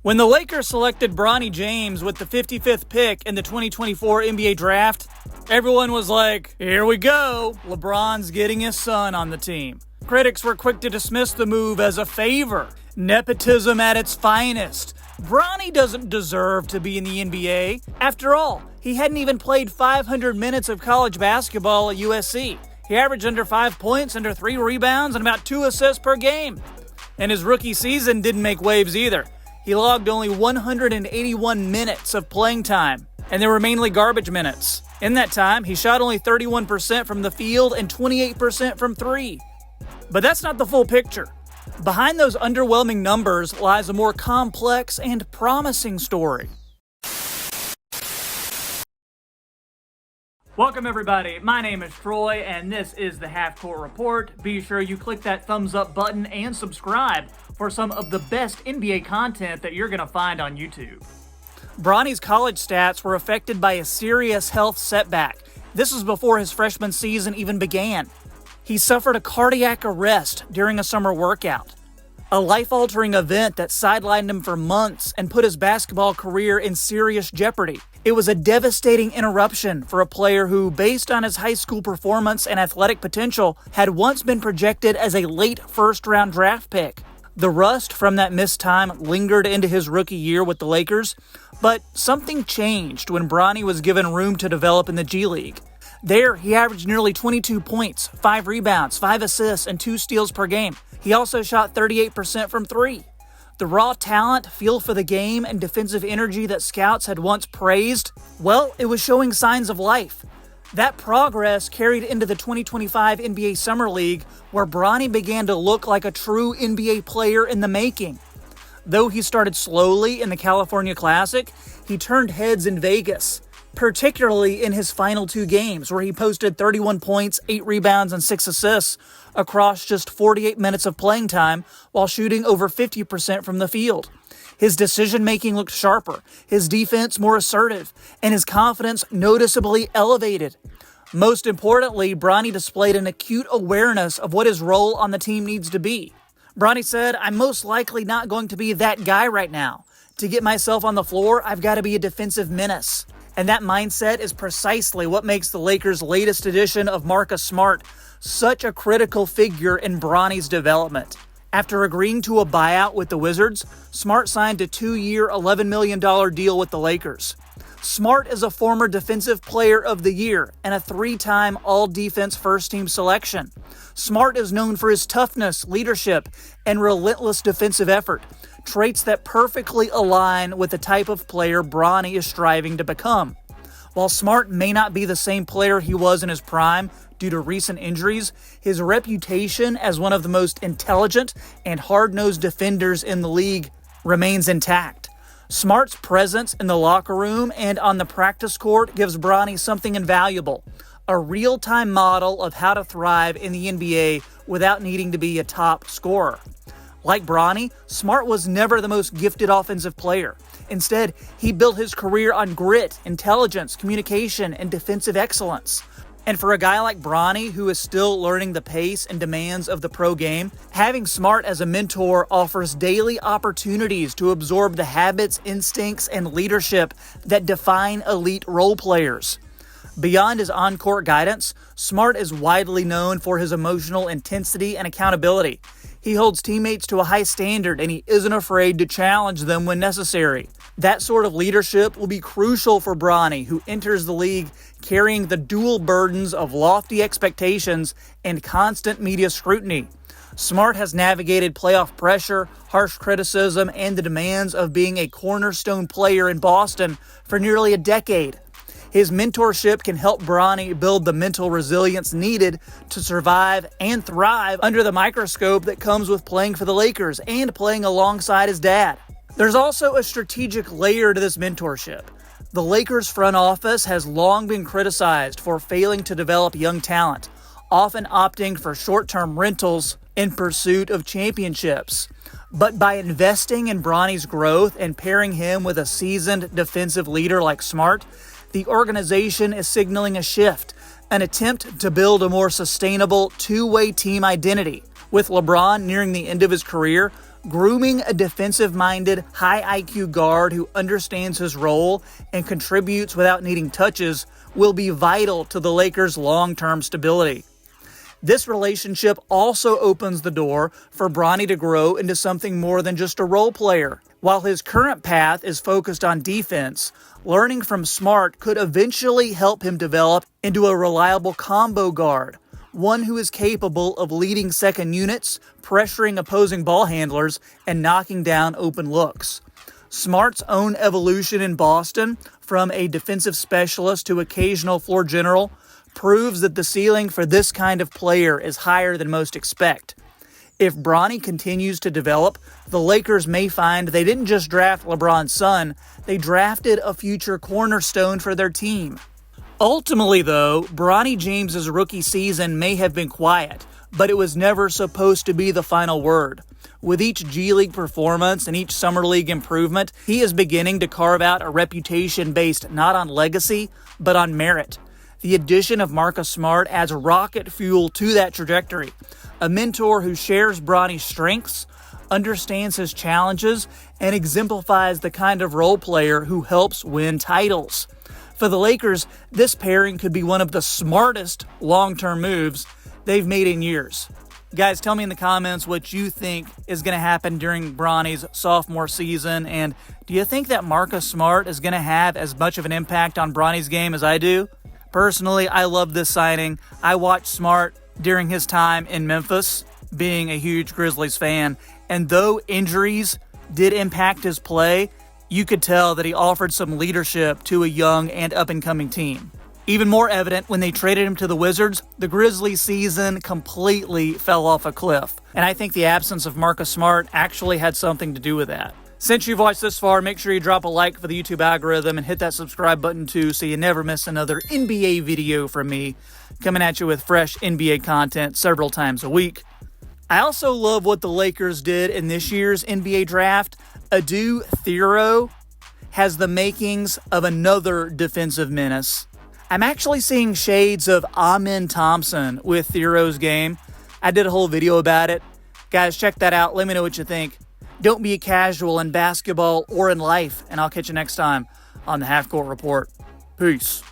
When the Lakers selected Bronny James with the 55th pick in the 2024 NBA Draft, everyone was like, here we go, LeBron's getting his son on the team. Critics were quick to dismiss the move as a favor. Nepotism at its finest. Bronny doesn't deserve to be in the NBA. After all, he hadn't even played 500 minutes of college basketball at USC. He averaged under 5 points, under 3 rebounds, and about 2 assists per game. And his rookie season didn't make waves either. He logged only 181 minutes of playing time, and they were mainly garbage minutes. In that time, he shot only 31% from the field and 28% from 3. But that's not the full picture. Behind those underwhelming numbers lies a more complex and promising story. Welcome everybody, my name is Troy and this is the Half Court Report. Be sure you click that thumbs up button and subscribe for some of the best NBA content that you're going to find on YouTube. Bronny's college stats were affected by a serious health setback. This was before his freshman season even began. He suffered a cardiac arrest during a summer workout, a life-altering event that sidelined him for months and put his basketball career in serious jeopardy. It was a devastating interruption for a player who, based on his high school performance and athletic potential, had once been projected as a late first-round draft pick. The rust from that missed time lingered into his rookie year with the Lakers, but something changed when Bronny was given room to develop in the G League. There, he averaged nearly 22 points, 5 rebounds, 5 assists, and 2 steals per game. He also shot 38% from 3. The raw talent, feel for the game, and defensive energy that scouts had once praised, well, it was showing signs of life. That progress carried into the 2025 NBA Summer League, where Bronny began to look like a true NBA player in the making. Though he started slowly in the California Classic, he turned heads in Vegas, particularly in his final 2 games, where he posted 31 points, 8 rebounds, and 6 assists across just 48 minutes of playing time while shooting over 50% from the field. His decision-making looked sharper, his defense more assertive, and his confidence noticeably elevated. Most importantly, Bronny displayed an acute awareness of what his role on the team needs to be. Bronny said, "I'm most likely not going to be that guy right now. To get myself on the floor, I've got to be a defensive menace." And that mindset is precisely what makes the Lakers' latest edition of Marcus Smart such a critical figure in Bronny's development. After agreeing to a buyout with the Wizards, Smart signed a 2-year, $11 million deal with the Lakers. Smart is a former Defensive Player of the Year and a 3-time All-Defense First-Team selection. Smart is known for his toughness, leadership, and relentless defensive effort, traits that perfectly align with the type of player Bronny is striving to become. While Smart may not be the same player he was in his prime due to recent injuries, his reputation as one of the most intelligent and hard-nosed defenders in the league remains intact. Smart's presence in the locker room and on the practice court gives Bronny something invaluable, a real-time model of how to thrive in the NBA without needing to be a top scorer. Like Bronny, Smart was never the most gifted offensive player. Instead, he built his career on grit, intelligence, communication, and defensive excellence. And for a guy like Bronny, who is still learning the pace and demands of the pro game, having Smart as a mentor offers daily opportunities to absorb the habits, instincts, and leadership that define elite role players. Beyond his on-court guidance, Smart is widely known for his emotional intensity and accountability. He holds teammates to a high standard, and he isn't afraid to challenge them when necessary. That sort of leadership will be crucial for Bronny, who enters the league carrying the dual burdens of lofty expectations and constant media scrutiny. Smart has navigated playoff pressure, harsh criticism, and the demands of being a cornerstone player in Boston for nearly a decade. His mentorship can help Bronny build the mental resilience needed to survive and thrive under the microscope that comes with playing for the Lakers and playing alongside his dad. There's also a strategic layer to this mentorship. The Lakers front office has long been criticized for failing to develop young talent, often opting for short-term rentals in pursuit of championships. But by investing in Bronny's growth and pairing him with a seasoned defensive leader like Smart, the organization is signaling a shift, an attempt to build a more sustainable two-way team identity. With LeBron nearing the end of his career, Grooming a defensive-minded, high IQ guard who understands his role and contributes without needing touches will be vital to the Lakers' long-term stability. This relationship also opens the door for Bronny to grow into something more than just a role player. While his current path is focused on defense, learning from Smart could eventually help him develop into a reliable combo guard, one who is capable of leading second units, pressuring opposing ball handlers, and knocking down open looks. Smart's own evolution in Boston, from a defensive specialist to occasional floor general, proves that the ceiling for this kind of player is higher than most expect. If Bronny continues to develop, the Lakers may find they didn't just draft LeBron's son, they drafted a future cornerstone for their team. Ultimately, though, Bronny James' rookie season may have been quiet, but it was never supposed to be the final word. With each G League performance and each Summer League improvement, he is beginning to carve out a reputation based not on legacy, but on merit. The addition of Marcus Smart adds rocket fuel to that trajectory. A mentor who shares Bronny's strengths, understands his challenges, and exemplifies the kind of role player who helps win titles. For the Lakers, this pairing could be one of the smartest long-term moves they've made in years. Guys, tell me in the comments what you think is going to happen during Bronny's sophomore season, and do you think that Marcus Smart is going to have as much of an impact on Bronny's game as I do? Personally, I love this signing. I watched Smart during his time in Memphis, being a huge Grizzlies fan, and though injuries did impact his play, you could tell that he offered some leadership to a young and up-and-coming team. Even more evident when they traded him to the Wizards, the Grizzlies season completely fell off a cliff, and I think the absence of Marcus Smart actually had something to do with that. Since you've watched this far, make sure you drop a like for the YouTube algorithm and hit that subscribe button too so you never miss another NBA video from me, coming at you with fresh NBA content several times a week. I also love what the Lakers did in this year's NBA draft. Adu Thero has the makings of another defensive menace. I'm actually seeing shades of Amen Thompson with Thero's game. I did a whole video about it. Guys, check that out. Let me know what you think. Don't be a casual in basketball or in life, and I'll catch you next time on the Half Court Report. Peace.